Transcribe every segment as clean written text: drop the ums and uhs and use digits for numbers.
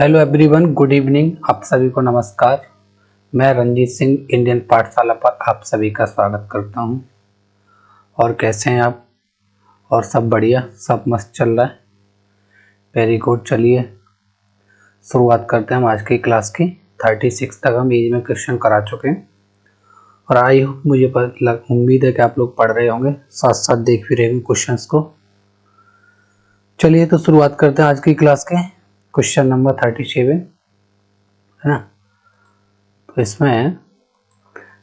Hello everyone, good evening. आप सभी को नमस्कार। मैं रंजीत सिंह इंडियन पाठशाला पर आप सभी का स्वागत करता हूं। और कैसे हैं आप? और सब बढ़िया, सब मस्त चल रहा है। Very good. चलिए शुरुआत करते हैं हम आज की क्लास की। 36 तक हम एज में क्वेश्चन करा चुके हैं और आई होप मुझे उम्मीद है कि आप लोग पढ़ रहे होंगे, साथ साथ देख भी रहे होंगे क्वेश्चंस को। चलिए तो शुरुआत करते हैं आज की क्लास के। क्वेश्चन नंबर 37 है ना। तो इसमें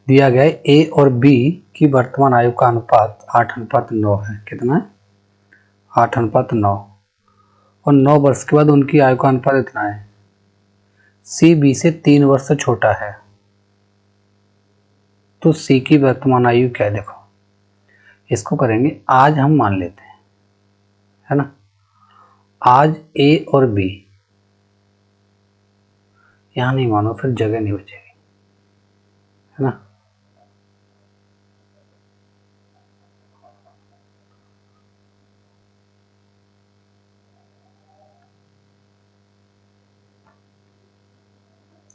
दिया गया है ए और बी की वर्तमान आयु का अनुपात 8:9 है। कितना है? 8:9। और 9 वर्ष के बाद उनकी आयु का अनुपात इतना है। सी बी से 3 वर्ष से छोटा है, तो सी की वर्तमान आयु क्या है? देखो, इसको करेंगे आज हम मान लेते हैं, है ना। आज ए और बी, यहां नहीं मानो फिर जगह नहीं बचेगी, है ना।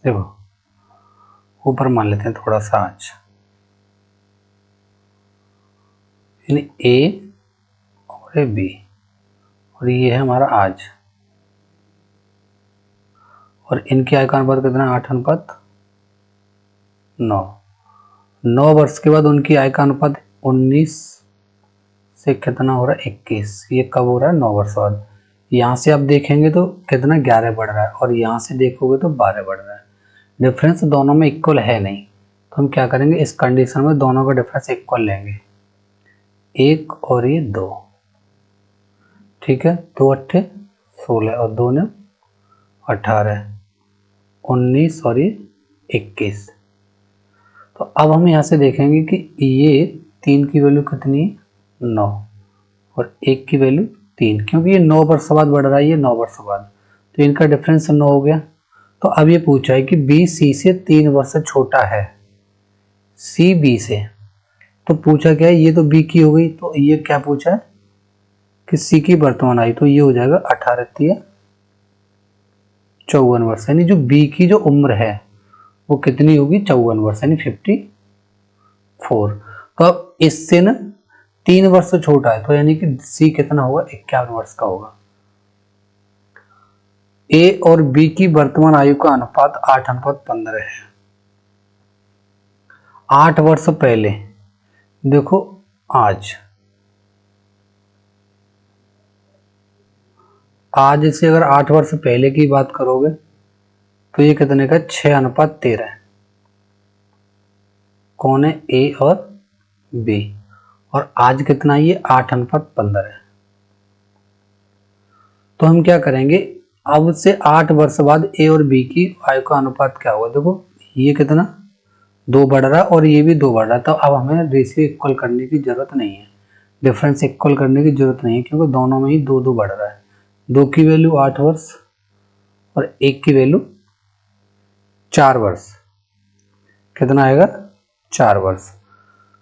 देखो ऊपर मान लेते हैं थोड़ा सा आज, यानी ए और ए बी, और ये है हमारा आज। और इनकी आयु का अनुपात कितना है? 8:9। 9 वर्ष के बाद उनकी आय का अनुपात 19 से कितना हो रहा है? 21। ये कब हो रहा है? 9 वर्ष बाद। यहाँ से आप देखेंगे तो कितना 11 बढ़ रहा है, और यहाँ से देखोगे तो 12 बढ़ रहा है। डिफरेंस दोनों में इक्वल है नहीं, तो हम क्या करेंगे, इस कंडीशन में दोनों का डिफरेंस इक्वल लेंगे, 1 और ये 2। ठीक है, 2 अट्ठे 16 और 2 ने 18, 19 और ये 21। तो अब हम यहाँ से देखेंगे कि ये 3 की वैल्यू कितनी है? 9, और 1 की वैल्यू 3, क्योंकि ये 9 वर्ष बाद बढ़ रहा है, ये 9 वर्ष बाद, तो इनका डिफरेंस 9 हो गया। तो अब ये पूछा है कि बी सी से 3 वर्ष छोटा है, सी बी से। तो पूछा क्या है? ये तो बी की हो गई, तो ये क्या पूछा है कि सी की वर्तमान आयु, तो ये हो जाएगा 18 54 वर्ष, यानी जो बी की जो उम्र है वो कितनी होगी? 54 वर्ष, यानी 54। तो अब इससे ना 3 वर्ष से छोटा है, तो यानी कि सी कितना होगा? 51 वर्ष का होगा। ए और बी की वर्तमान आयु का अनुपात 8:15 है। 8 वर्ष पहले, देखो आज से अगर 8 वर्ष पहले की बात करोगे तो ये कितने का? 6:13 है। कौन है? ए और बी। और आज कितना? ये 8:15 है। तो हम क्या करेंगे, अब से 8 वर्ष बाद ए और बी की आयु का अनुपात क्या होगा? देखो ये कितना 2 बढ़ रहा है और ये भी 2 बढ़ रहा है, तो अब हमें रेशियो इक्वल करने की जरूरत नहीं है, डिफरेंस इक्वल करने की जरूरत नहीं है, क्योंकि दोनों में ही 2 बढ़ रहा है। 2 की वैल्यू 8 वर्ष और 1 की वैल्यू 4 वर्ष। कितना आएगा? 4 वर्ष।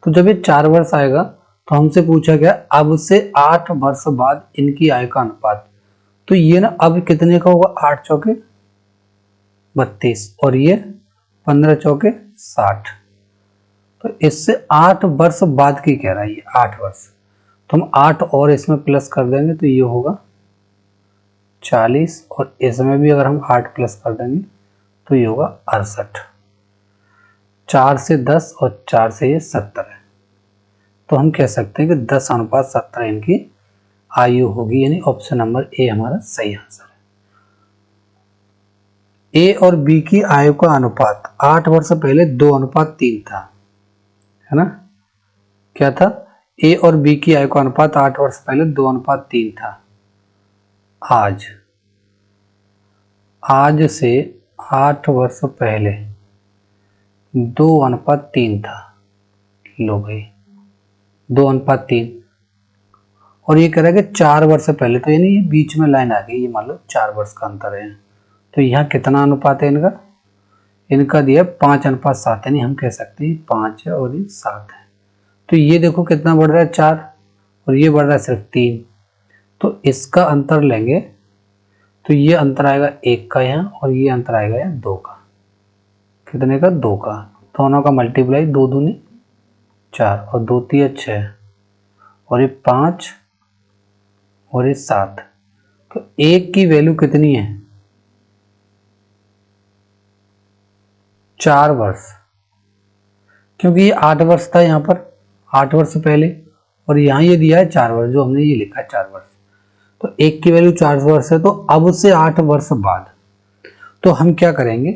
तो जब ये 4 वर्ष आएगा तो हमसे पूछा गया अब से 8 वर्ष बाद इनकी आयु का अनुपात, तो ये ना अब कितने का होगा? 8 चौके 32 और ये 15 चौके 60। तो इससे 8 वर्ष बाद की कह रहा है, ये 8 वर्ष। तो हम 8 और इसमें प्लस कर देंगे तो ये होगा 40, और इसमें भी अगर हम 8 प्लस कर देंगे तो ये होगा 68। 4 से 10 और 4 से ये 70 है। तो हम कह सकते हैं कि 10:17 इनकी आयु होगी, यानी ऑप्शन नंबर ए हमारा सही आंसर है। ए और बी की आयु का अनुपात 8 वर्ष पहले 2:3 था, है ना। क्या था? ए और बी की आयु का अनुपात 8 वर्ष पहले 2:3 था। आज से 8 वर्ष पहले 2:3 था। लो भाई 2:3, और ये कह रहा है कि 4 वर्ष पहले, तो यानी ये बीच में लाइन आ गई, ये मान लो 4 वर्ष का अंतर है। तो यहाँ कितना अनुपात है इनका दिया 5:7, यानी हम कह सकते हैं 5 है और ये 7 है। तो ये देखो कितना बढ़ रहा है? 4, और ये बढ़ रहा है सिर्फ 3। तो इसका अंतर लेंगे तो ये अंतर आएगा 1 का यहाँ, और ये अंतर आएगा यहाँ 2 का। कितने का? 2 का। दोनों का मल्टीप्लाई, 2 दूनी 4 और 2 तिया 6 और ये 5 और ये 7। तो 1 की वैल्यू कितनी है? 4 वर्ष, क्योंकि ये 8 वर्ष था यहाँ पर, 8 वर्ष पहले, और यहाँ ये दिया है 4 वर्ष, जो हमने ये लिखा है 4 वर्ष। तो 1 की वैल्यू 4 वर्ष है, तो अब से 8 वर्ष बाद तो हम क्या करेंगे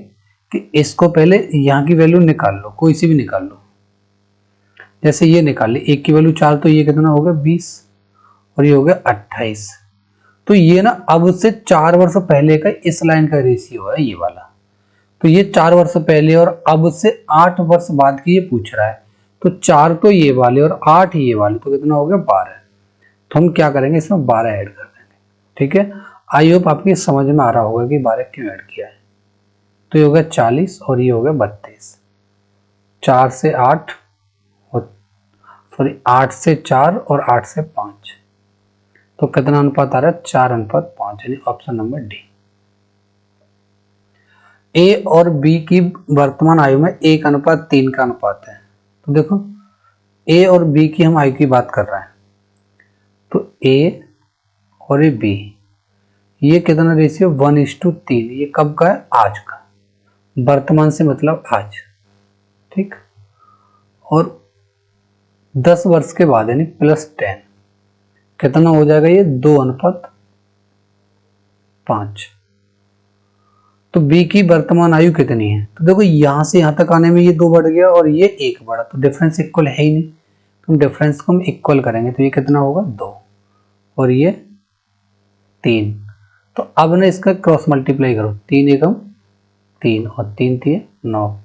कि इसको पहले यहाँ की वैल्यू निकाल लो, कोई सी भी निकाल लो। जैसे ये निकाल ली, 1 की वैल्यू 4, तो ये कितना हो गया? 20 और ये हो गया 28। तो ये ना अब से 4 वर्ष पहले का इस लाइन का रेशियो है ये वाला। तो ये 4 वर्ष पहले और अब से 8 वर्ष बाद की ये पूछ रहा है। तो 4 तो ये वाले और 8 ये वाले, तो कितना हो गया? 12। तो हम क्या करेंगे, इसमें 12 ऐड कर देंगे। ठीक है, आई होप आपकी समझ में आ रहा होगा कि 12 क्यों ऐड किया है। तो ये हो गया 40 और ये हो गया 32। 4 से 8 और सॉरी 8 से 4 और 8 से 5, तो कितना अनुपात आ रहा है? 4:5, यानी ऑप्शन नंबर डी। ए और बी की वर्तमान आयु में 1:3 का अनुपात है। तो देखो ए और बी की हम आयु की बात कर रहे हैं, तो ए और ये बी, ये कितना रेशियो? 1:3। ये कब का है? आज का। वर्तमान से मतलब आज, ठीक। और 10 वर्ष के बाद यानी +10, कितना हो जाएगा? ये 2:5। तो बी की वर्तमान आयु कितनी है? तो देखो यहां से यहां तक आने में ये 2 बढ़ गया और ये 1 बढ़ा, तो डिफरेंस इक्वल है ही नहीं। तो डिफरेंस को हम इक्वल करेंगे, तो ये कितना होगा? 2 और ये 3। तो अब ना इसका क्रॉस मल्टीप्लाई करो, 3 एकम 3 और 3 3 9,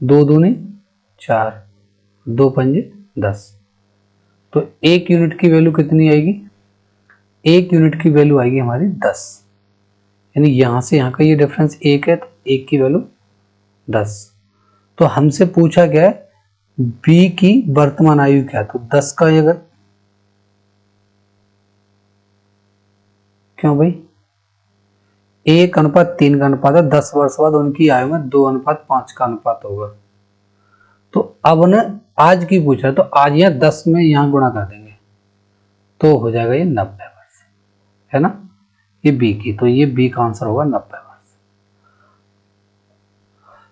2 दूनी 4, 2 पंजे 10। तो 1 यूनिट की वैल्यू कितनी आएगी? 1 यूनिट की वैल्यू आएगी हमारी 10, यानी यहां से यहां का ये डिफरेंस 1 है, तो 1 की वैल्यू 10। तो हमसे पूछा गया है बी की वर्तमान आयु क्या? तो 10 का अगर, क्यों भाई? 1:3 का अनुपात है, 10 वर्ष बाद उनकी आयु में 2:5 का अनुपात होगा। तो अब न आज की पूछा, तो आज यहाँ 10 में यहाँ गुणा कर देंगे, तो हो जाएगा ये 90 वर्ष, है ना? ये बी की, तो ये बी का आंसर होगा 90 वर्ष।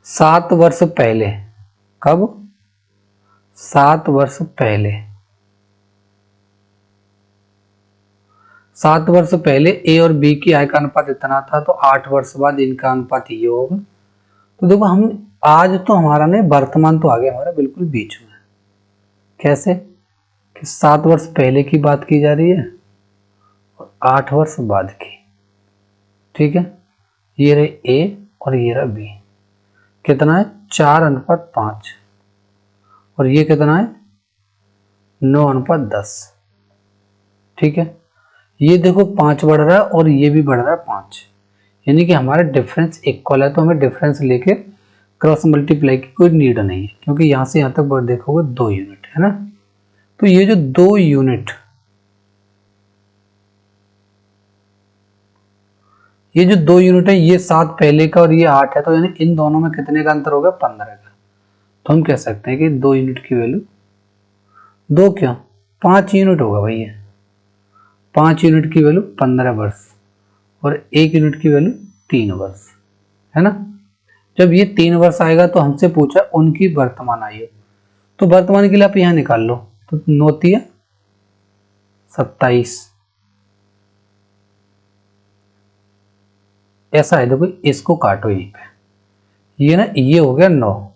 7 वर्ष पहले, कब? 7 वर्ष पहले, 7 वर्ष पहले ए और बी की आय का अनुपात इतना था, तो 8 वर्ष बाद इनका अनुपात ये होगा। तो देखो हम आज तो हमारा नहीं, वर्तमान तो आ गया हमारा बिल्कुल बीच में। कैसे? कि 7 वर्ष पहले की बात की जा रही है और 8 वर्ष बाद की, ठीक है। ये रहे ए और ये रहा बी, कितना है? 4:5 और ये कितना है? 9:10, ठीक है। ये देखो 5 बढ़ रहा है और ये भी बढ़ रहा है 5, यानी कि हमारा डिफरेंस इक्वल है। तो हमें डिफरेंस लेके क्रॉस मल्टीप्लाई की कोई नीड नहीं है, क्योंकि यहां से यहां तक बढ़ देखोगे 2 यूनिट, है ना। तो ये जो 2 यूनिट, ये जो 2 यूनिट है, ये 7 पहले का और ये 8 है, तो यानी इन दोनों में कितने का अंतर होगा? 15 का। तो हम कह सकते हैं कि 2 यूनिट की वैल्यू 2 क्यों 5 यूनिट होगा भाई। ये 5 यूनिट की वैल्यू 15 वर्ष और 1 यूनिट की वैल्यू 3 वर्ष, है ना। जब ये 3 वर्ष आएगा तो हमसे पूछा उनकी वर्तमान आयु, तो वर्तमान के लिए आप यहां निकाल लो, तो 9 तिया 27, ऐसा है। देखो इसको काटो यहीं पे, ये ना ये हो गया 9,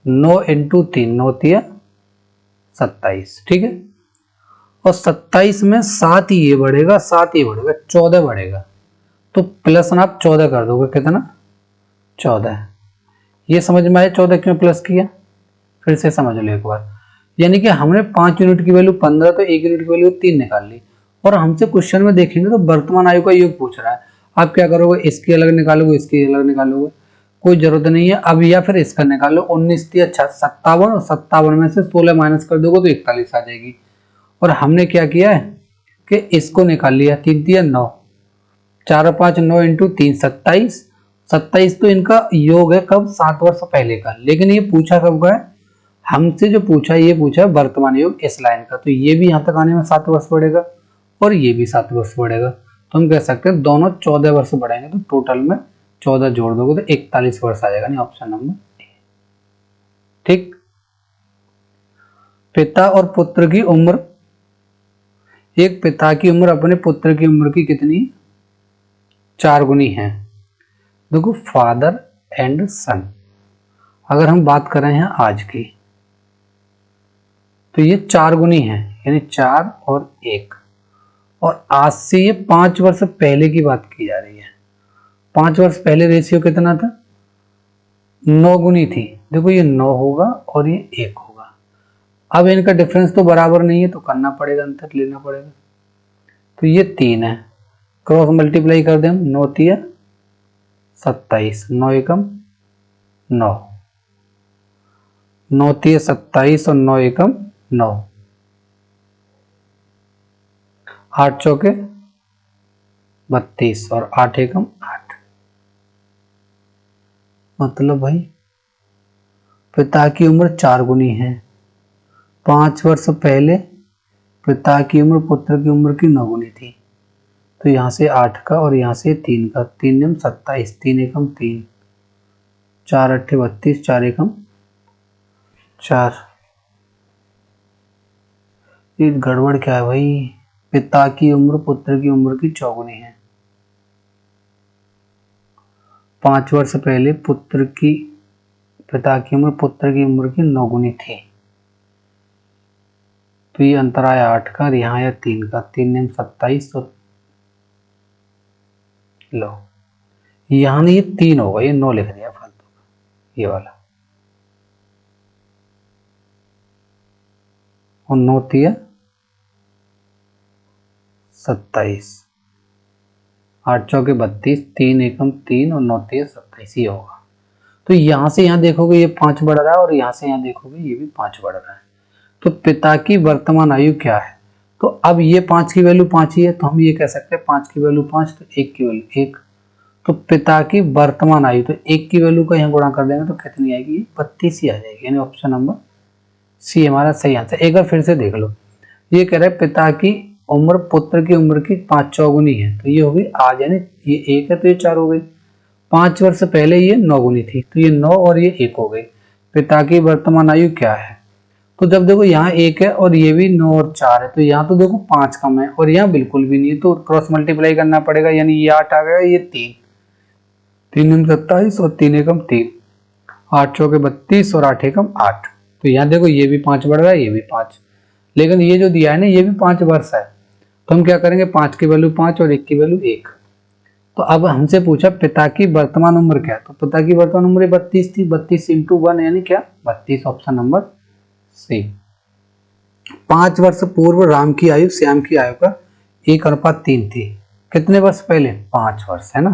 9 × 3, 9 तिया 27, ठीक है। और 27 में 7 ये बढ़ेगा, 7 ये बढ़ेगा, 14 बढ़ेगा, तो प्लस ना आप 14 कर दोगे, कितना? 14। ये समझ में आया 14 क्यों प्लस किया? फिर से समझ लो एक बार। यानी कि हमने 5 यूनिट की वैल्यू 15, तो 1 यूनिट की वैल्यू 3 निकाल ली, और हमसे क्वेश्चन में देखेंगे तो वर्तमान आयु का योग पूछ रहा है। आप क्या करोगे? इसकी अलग निकालोगे, इसकी अलग निकालोगे, कोई जरूरत नहीं है अब, या फिर इसका निकालो। 19 तिया 57 और 57 में से 16 माइनस कर दोगे तो 41 आ जाएगी। और हमने क्या किया है कि इसको निकाल लिया, 3 तिया 9, 4 और 5 9 इंटू 3 27। 27 तो इनका योग है कब, 7 वर्ष पहले का, लेकिन ये पूछा कब का है, हमसे जो पूछा ये पूछा वर्तमान योग इस लाइन का, तो ये भी यहाँ तक आने में 7 वर्ष बढ़ेगा और ये भी 7 वर्ष बढ़ेगा, तो हम कह सकते हैं दोनों 14 वर्ष बढ़ेंगे, तो टोटल में 14 जोड़ दोगे तो 41 वर्ष आ जाएगा, नहीं ऑप्शन नंबर ए। ठीक। पिता और पुत्र की उम्र, एक पिता की उम्र अपने पुत्र की उम्र की कितनी, 4 गुनी है। देखो फादर एंड सन, अगर हम बात कर रहे हैं आज की, तो ये 4 गुनी है, यानी 4 और 1, और आज से ये 5 वर्ष पहले की बात की जा रही है। 5 वर्ष पहले रेशियो कितना था, 9 गुनी थी। देखो ये 9 होगा और ये 1 होगा। अब इनका डिफरेंस तो बराबर नहीं है, तो करना पड़ेगा, अंतर लेना पड़ेगा। तो ये 3 है, क्रॉस मल्टीप्लाई कर दें हम, 9 3 27, 9 एकम 9, 9 3 27 और 9 एकम 9, 8 चौके 32 और 8 एकम 8। मतलब भाई पिता की उम्र 4 गुनी है। 5 वर्ष पहले पिता की उम्र पुत्र की उम्र की 9 गुनी थी, तो यहाँ से 8 का और यहाँ से 3 का, 3 9 27, 3 एकम 3, 4 8 32, 4 एकम 4। ये गड़बड़ क्या है भाई, पिता की उम्र पुत्र की उम्र की 4 गुनी है। 5 वर्ष पहले पिता की उम्र पुत्र की उम्र की 9 गुनी थी, तो ये अंतर आया 8 का और यहाँ आया 3 का, 3 9 27 और लो यहाँ नहीं, ये 3 होगा, ये 9 लिख दिया फालतू का, ये वाला, और 9 3 27, 8 चौके 32, 3 एकम 3 और 9 3 27 ही होगा। तो यहाँ से यहाँ देखोगे ये 5 बढ़ रहा है और यहाँ से यहाँ देखोगे ये भी 5 बढ़ रहा है। तो पिता की वर्तमान आयु क्या है, तो अब ये 5 की वैल्यू 5 ही है, तो हम ये कह सकते हैं 5 की वैल्यू 5, तो 1 की वैल्यू 1, तो पिता की वर्तमान आयु, तो 1 की वैल्यू का यहाँ गुणा कर देंगे तो कितनी आएगी, 32 ही आ जाएगी, यानी ऑप्शन नंबर सी हमारा सही आंसर। एक बार फिर से देख लो, ये कह रहे हैं पिता की उम्र पुत्र की उम्र की 5 चौगुनी है, तो ये होगी आज, यानी ये 1 है तो ये 4 हो गई। 5 वर्ष पहले ये 9 गुनी थी, तो ये 9 और ये 1 हो गई। पिता की वर्तमान आयु क्या है, तो जब देखो यहाँ 1 है और ये भी 9 और 4 है, तो यहाँ तो देखो 5 कम है और यहाँ बिल्कुल भी नहीं है, तो क्रॉस मल्टीप्लाई करना पड़ेगा, यानी ये 8 आ गया, ये 3 3 27 और 3 एकम 3, 8 चौके 32 और 8 एकम 8। तो यहाँ देखो ये भी 5 बढ़ रहा है, ये भी 5, लेकिन ये जो दिया है ना ये भी 5 वर्ष है, तो हम क्या करेंगे, 5 की वैल्यू 5 और 1 की वैल्यू 1। तो अब हमसे पूछा पिता की वर्तमान उम्र क्या है, तो पिता की वर्तमान उम्र 32 थी, 32 इंटू 1 यानी क्या 32, ऑप्शन नंबर सी। 5 वर्ष पूर्व राम की आयु श्याम की आयु का 1:3 थी, कितने वर्ष पहले, 5 वर्ष, है ना।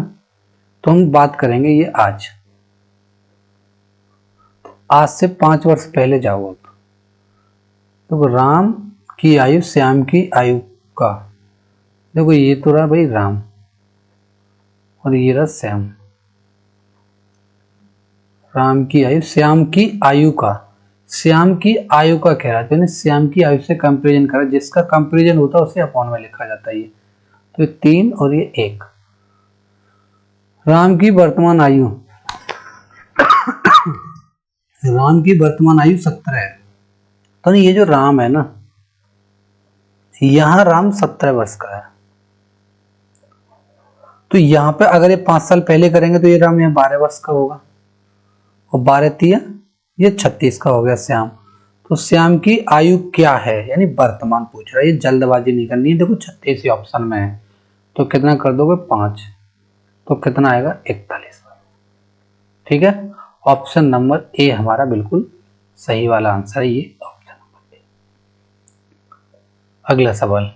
तो हम बात करेंगे ये आज, आज से 5 वर्ष पहले जाओ आप, तो राम की आयु श्याम की आयु का, देखो ये तो रहा भाई राम और ये रहा श्याम, राम की आयु श्याम की आयु का, श्याम की आयु का कह रहा है, तो श्याम की आयु से कंपैरिजन करा, जिसका कंपैरिजन होता है उसे अपॉन में लिखा जाता है। ये तो 3 और ये 1। राम की वर्तमान आयु राम की वर्तमान आयु 17 है, तो ये जो राम है ना, यहां राम 17 वर्ष का है, तो यहां पे अगर ये 5 साल पहले करेंगे तो ये राम यहाँ 12 वर्ष का होगा, और 12 3 ये 36 का हो गया श्याम। तो श्याम की आयु क्या है, यानी वर्तमान पूछ रहा है, ये जल्दबाजी नहीं करनी है। देखो 36 ऑप्शन में है, तो कितना कर दोगे 5, तो कितना आएगा 41। ठीक है, ऑप्शन नंबर ए हमारा बिल्कुल सही वाला आंसर है, ये ऑप्शन नंबर ए। अगला सवाल,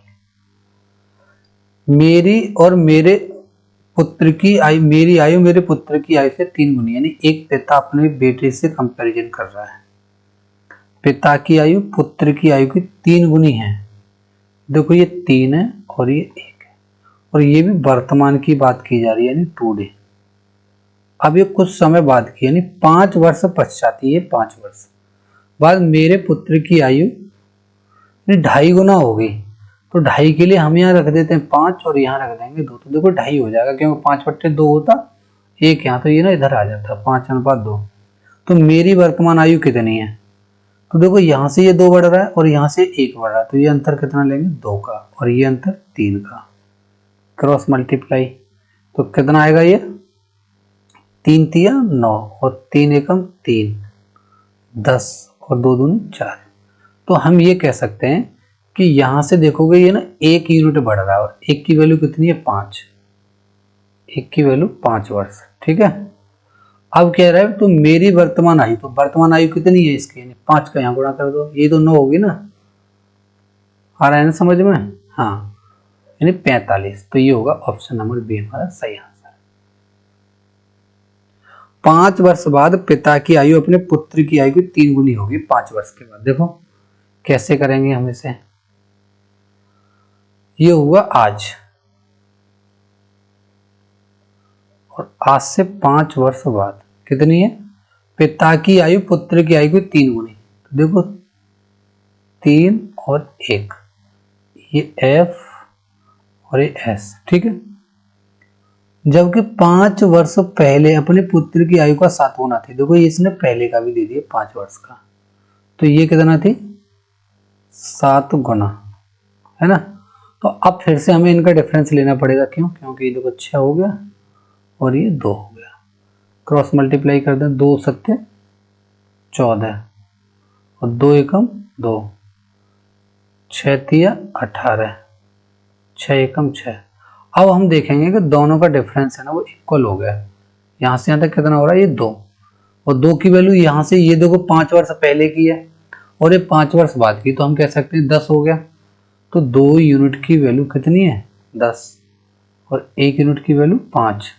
मेरी और मेरे पुत्र की आयु, मेरी आयु मेरे पुत्र की आयु से 3 गुनी, यानी एक पिता अपने बेटे से कंपैरिजन कर रहा है। पिता की आयु पुत्र की आयु की 3 गुनी है, देखो ये 3 है और ये 1 है, और ये भी वर्तमान की बात की जा रही है, यानी टुडे। अब ये कुछ समय बाद की, यानी 5 वर्ष पश्चात, ये 5 वर्ष बाद मेरे पुत्र की आयु 2.5 गुना हो गई। तो 2.5 के लिए हम यहाँ रख देते हैं 5 और यहाँ रख देंगे 2, तो देखो 2.5 हो जाएगा, क्योंकि 5/2 होता एक, यहाँ तो ये ना इधर आ जाता 5:2। तो मेरी वर्तमान आयु कितनी है? तो देखो यहाँ से ये 2 बढ़ रहा है और यहाँ से 1 बढ़ रहा है, तो ये अंतर कितना लेंगे? 2 का, और ये अंतर 3 का। क्रॉस मल्टीप्लाई, तो कितना आएगा ये? 3 तिया 9 और 3 एकम 3, 10 और 2 दूनी 4। तो हम ये कह सकते हैं कि यहां से देखोगे ये ना 1 यूनिट बढ़ रहा है, और 1 की वैल्यू कितनी है? 5। 1 की वैल्यू 5 वर्ष, ठीक है। अब कह रहा है तो मेरी वर्तमान आयु, तो वर्तमान आयु कितनी है इसकी? यानी 5 का यहाँ गुणा कर दो, ये तो 9 होगी ना, आ रहा है ना समझ में? हाँ, यानी 45। तो ये होगा ऑप्शन नंबर बी हमारा सही आंसर। 5 वर्ष बाद पिता की आयु अपने पुत्र की आयु की 3 गुनी होगी 5 वर्ष के बाद। देखो कैसे करेंगे हम इसे। ये हुआ आज, और आज से 5 वर्ष बाद कितनी है? पिता की आयु पुत्र की आयु की 3 गुनी। तो देखो 3 और 1, ये F और ये S, ठीक है। जबकि 5 वर्ष पहले अपने पुत्र की आयु का 7 गुना थी। देखो इसने पहले का भी दे दिया 5 वर्ष का, तो ये कितना थी? 7 गुना, है ना। तो अब फिर से हमें इनका डिफरेंस लेना पड़ेगा, क्यों? क्योंकि ये देखो 6 हो गया और ये 2 हो गया। क्रॉस मल्टीप्लाई कर दें, 2 7 14 और 2 एकम 2, 6 तिया 18, 6 एकम 6। अब हम देखेंगे कि दोनों का डिफरेंस है ना वो इक्वल हो गया। यहाँ से यहाँ तक कितना हो रहा है? ये 2, और 2 की वैल्यू यहाँ से ये देखो 5 वर्ष पहले की है और ये 5 वर्ष बाद की, तो हम कह सकते हैं 10 हो गया। तो 2 यूनिट की वैल्यू कितनी है? 10, और 1 यूनिट की वैल्यू 5।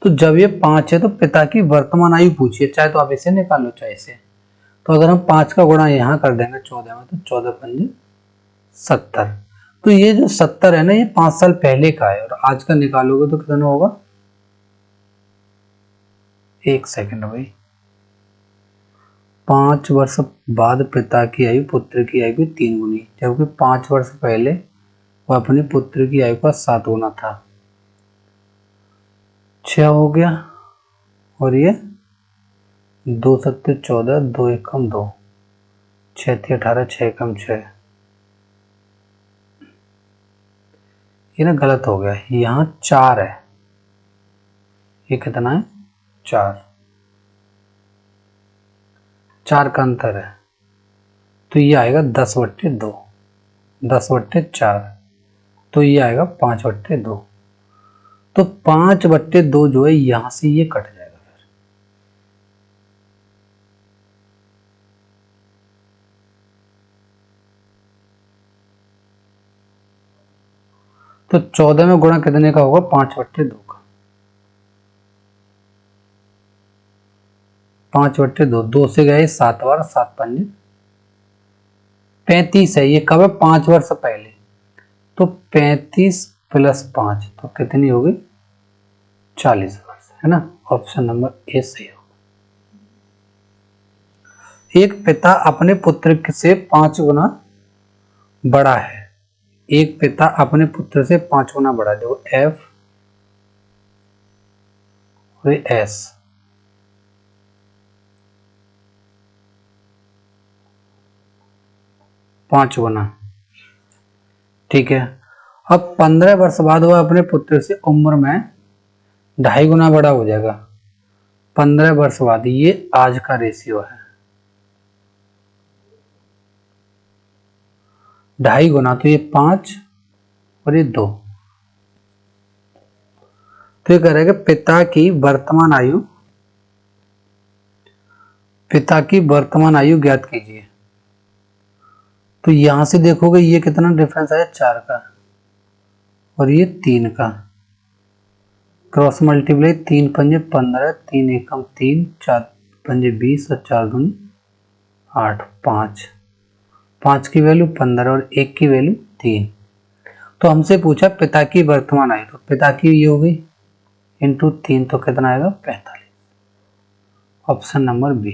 तो जब ये 5 है तो पिता की वर्तमान आयु पूछिए, चाहे तो आप इसे निकाल लो चाहे इसे। तो अगर हम 5 का गुणा यहाँ कर देंगे 14 में, तो 14 पंजे 70। तो ये जो 70 है ना, ये 5 साल पहले का है, और आज का निकालोगे तो कितना होगा? 1 सेकंड भाई। 5 वर्ष बाद पिता की आयु पुत्र की आयु की 3 गुनी, जबकि 5 वर्ष पहले वह अपने पुत्र की आयु का 7 गुना था। 6 हो गया, और ये 2 7 14, 2 एकम 2, 6 3 18, 6 एकम 6। ये ना गलत हो गया, यहाँ 4 है, ये कितना है? 4, 4 का अंतर है, तो ये आएगा 10/2, 10/4, तो ये आएगा 5/2। तो 5/2 जो है यहां से ये कट जाएगा फिर। तो 14 में गुणा कितने का होगा? 5/2 का। 5/2, 2 से गए 7 बार, 7 पंजे 35 है। ये कब है? 5 वर्ष पहले। तो 35 + 5, तो कितनी होगी? 40 वर्ष, है ना। ऑप्शन नंबर ए सही होगा। एक पिता अपने पुत्र से 5 गुना बड़ा है। एक पिता अपने पुत्र से 5 गुना बड़ा है। देखो F और S, पांच गुना, ठीक है। अब 15 वर्ष बाद वह अपने पुत्र से उम्र में 2.5 गुना बड़ा हो जाएगा। 15 वर्ष बाद, ये आज का रेशियो है, 2.5 गुना, तो ये 5 और ये 2। तो ये कह रहा है कि पिता की वर्तमान आयु ज्ञात कीजिए। तो यहां से देखोगे ये कितना डिफरेंस आया? 4 का, और ये 3 का। क्रॉस मल्टीप्लाई, 3 पंजे 15, 3 एकम 3, 4 पंजे 20 और 4 दूनी 8, 5 की वैल्यू 15 और 1 की वैल्यू 3। तो हमसे पूछा पिता की वर्तमान आयु, तो पिता की ये होगी इंटू 3, तो कितना आएगा 45। Option number B.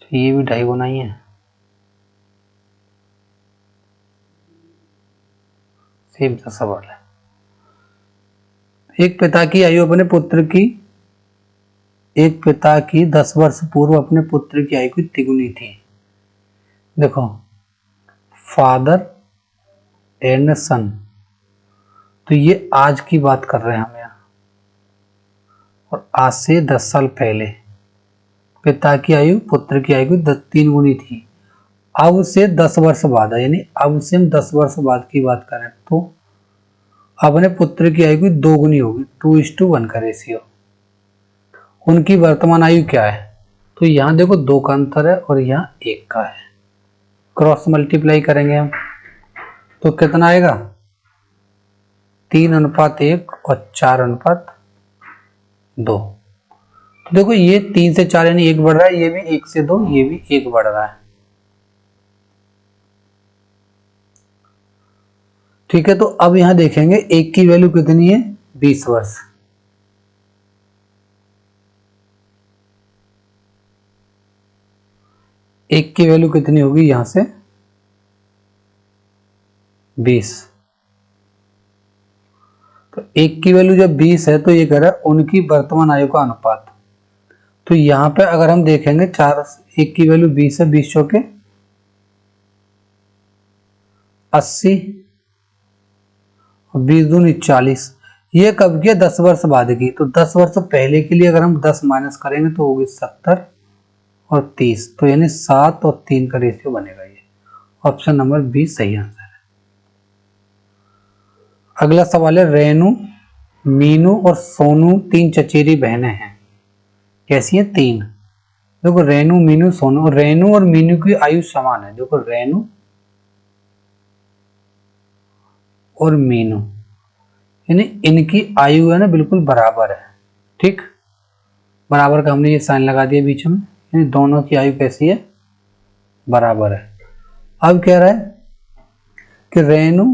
तो ये भी 2.5 गुना ही है, सेम सा सवाल है। एक पिता की आयु अपने पुत्र की एक पिता की 10 वर्ष पूर्व अपने पुत्र की आयु की तिगुनी थी। देखो, फादर एंड सन, तो ये आज की बात कर रहे हैं हम यहाँ, और आज से 10 साल पहले पिता की आयु पुत्र की आयु की 3 गुनी थी। अब से 10 वर्ष बाद है, यानी अब से हम 10 वर्ष बाद की बात करें तो अपने पुत्र की आयु की 2 गुनी होगी, 2:1 का रेशियो। उनकी वर्तमान आयु क्या है, तो यहाँ देखो 2 का अंतर है और यहाँ 1 का है। क्रॉस मल्टीप्लाई करेंगे हम तो कितना आएगा 3:1 और 4:2। तो देखो ये 3 से 4 यानी 1 बढ़ रहा है, ये भी 1 से 2, ये भी 1 बढ़ रहा है। ठीक है, तो अब यहां देखेंगे 1 की वैल्यू कितनी है 20 वर्ष। एक की वैल्यू कितनी होगी यहां से 20। तो 1 की वैल्यू जब 20 है तो ये कह रहा है उनकी वर्तमान आयु का अनुपात। तो यहां पे अगर हम देखेंगे 4, 1 की वैल्यू 20 है, 20 चौके 80, 20 दूनी 40। ये कब किया 10 वर्ष बाद की, तो 10 वर्ष पहले के लिए अगर हम 10 माइनस करेंगे तो होगी 70 और 30, तो यानी 7 और 3 का रेशियो बनेगा। ये ऑप्शन नंबर बी सही आंसर है। अगला सवाल है रेनू, मीनू और सोनू 3 चचेरी बहनें हैं। कैसी हैं 3? देखो रेनू, मीनू, सोनू। रेनू और मीनू की आयु समान है। देखो रेनू और मीनू, यानी इनकी आयु है ना बिल्कुल बराबर है। ठीक, बराबर का हमने ये साइन लगा दिया बीच में, यानी दोनों की आयु कैसी है बराबर है। अब कह रहा है कि रेनू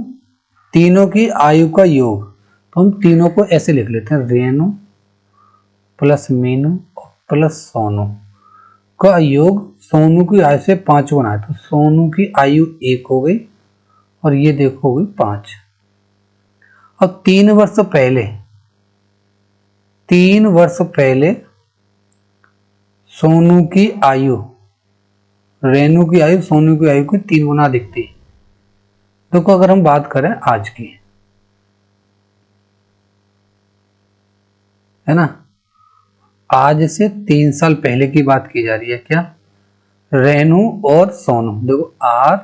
तीनों की आयु का योग, तो हम तीनों को ऐसे लिख लेते हैं रेनू प्लस मीनू प्लस सोनू का योग सोनू की आयु से 5 गुना है। तो सोनू की आयु 1 हो गई और ये देखो हो गई 5। अब 3 वर्ष पहले सोनू की आयु रेनू की आयु सोनू की आयु की 3 गुना दिखती। देखो अगर हम बात करें आज की, है ना, आज से 3 साल पहले की बात की जा रही है। क्या रेनू और सोनू, देखो आर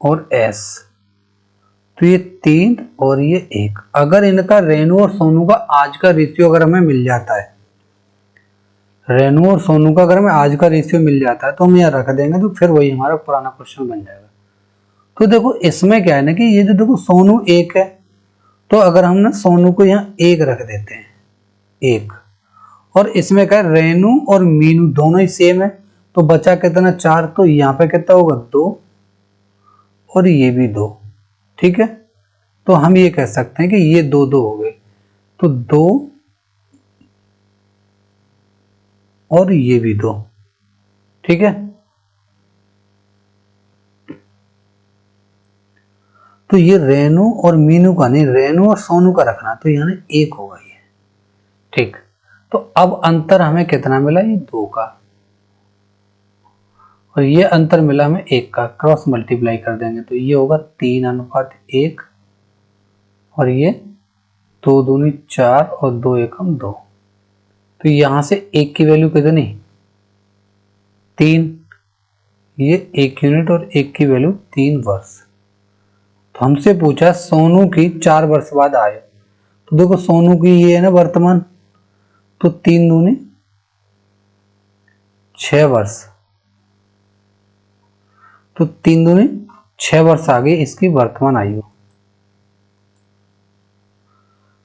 और एस, तो ये 3 और ये 1। अगर इनका रेनू और सोनू का आज का रेशियो अगर हमें मिल जाता है, रेनू और सोनू का अगर हमें आज का रेशियो मिल जाता है तो हम यहाँ रख देंगे, तो फिर वही हमारा पुराना क्वेश्चन बन जाएगा। तो देखो इसमें क्या है ना कि ये जो देखो सोनू 1 है, तो अगर हम ना सोनू को यहाँ 1 रख देते हैं 1, और इसमें क्या है रेनू और मीनू दोनों ही सेम है, तो बचा कितना 4, तो यहाँ पे कितना होगा 2 और ये भी 2। ठीक है, तो हम ये कह सकते हैं कि ये 2 2 हो गए, तो 2 और ये भी 2। ठीक है, तो ये रेनू और मीनू का नहीं, रेनू और सोनू का रखना, तो यानी 1 होगा ये। ठीक, तो अब अंतर हमें कितना मिला, ये 2 का, और ये अंतर मिला हमें 1 का। क्रॉस मल्टीप्लाई कर देंगे तो ये होगा 3:1 और ये 2 दूनी 4 और 2 एकम 2। तो यहां से 1 की वैल्यू कितनी 3, ये 1 यूनिट और 1 की वैल्यू 3 वर्ष। तो हमसे पूछा सोनू की 4 वर्ष बाद आयु, तो देखो सोनू की ये है ना वर्तमान, तो 3 दूनी 6 वर्ष, तो 3 दूनी 6 वर्ष आ गई इसकी वर्तमान आयु।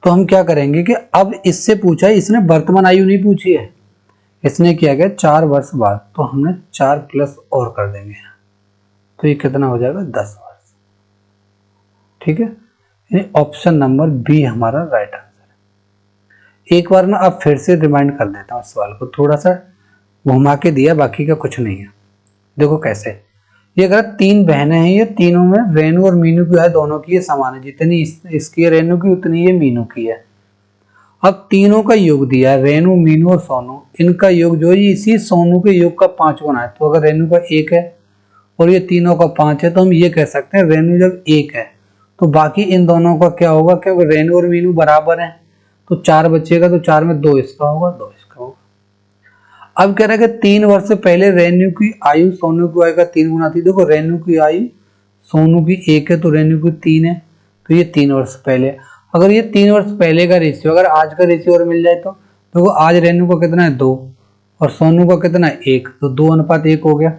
तो हम क्या करेंगे कि अब इससे पूछा है, इसने वर्तमान आयु नहीं पूछी है, इसने किया गया 4 वर्ष बाद, तो हमने 4 प्लस और कर देंगे, तो ये कितना हो जाएगा 10 वर्ष। ठीक है, यानी ऑप्शन नंबर बी हमारा राइट आंसर है। एक बार ना अब फिर से रिमाइंड कर देता हूँ सवाल को, थोड़ा सा घुमा के दिया, बाकी का कुछ नहीं है। देखो कैसे, ये अगर 3 बहनें हैं, ये तीनों में रेनू और मीनू की आय दोनों की ये समान है, जितनी इसकी है रेनू की उतनी ये मीनू की है। अब तीनों का योग दिया है, रेनू मीनू और सोनू, इनका योग जो है इसी सोनू के योग का 5 गुना है। तो अगर रेनू का 1 है और ये तीनों का 5 है, तो हम ये कह सकते हैं रेनू जब 1 है तो बाकी इन दोनों का क्या होगा, क्योंकि रेनू और मीनू बराबर हैं, तो 4 बचेगा, तो 4 में 2 इसका होगा, 2 इसका होगा। अब कह रहा है कि 3 वर्ष से पहले रेनू की आयु सोनू की आयु का 3 गुना थी। देखो रेनू की आयु सोनू की 1 है, तो रेनू की 3 है, तो ये 3 वर्ष पहले। अगर ये 3 वर्ष पहले का रेशियो अगर आज का रेशियो और मिल जाए, तो देखो आज रेनू का कितना है 2 और सोनू का कितना है 1, तो 2:1 हो गया।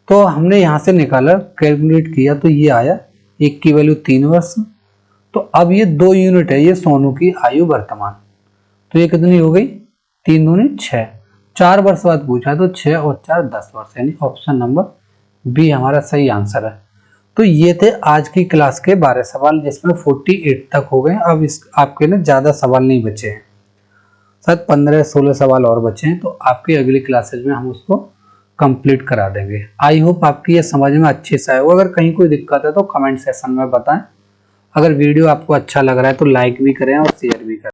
तो हमने यहाँ से निकाला, कैलकुलेट किया, तो ये आया 1 की वैल्यू 3 वर्ष। तो अब ये 2 यूनिट है, ये सोनू की आयु वर्तमान, तो ये कितनी हो गई 3 दूनी 6। 4 वर्ष बाद पूछा, तो 6 और 4 10 वर्ष, यानी ऑप्शन नंबर बी हमारा सही आंसर है। तो ये थे आज की क्लास के 12 सवाल, जिसमें 48 तक हो गए। अब इस आपके लिए ज़्यादा सवाल नहीं बचे हैं, शायद 15-16 सवाल और बचे हैं, तो आपकी अगली क्लासेज में हम उसको कंप्लीट करा देंगे। आई होप आपकी ये समझ में अच्छे से आएगा। अगर कहीं कोई दिक्कत है तो कमेंट सेक्शन में बताएं। अगर वीडियो आपको अच्छा लग रहा है तो लाइक भी करें और शेयर भी करें।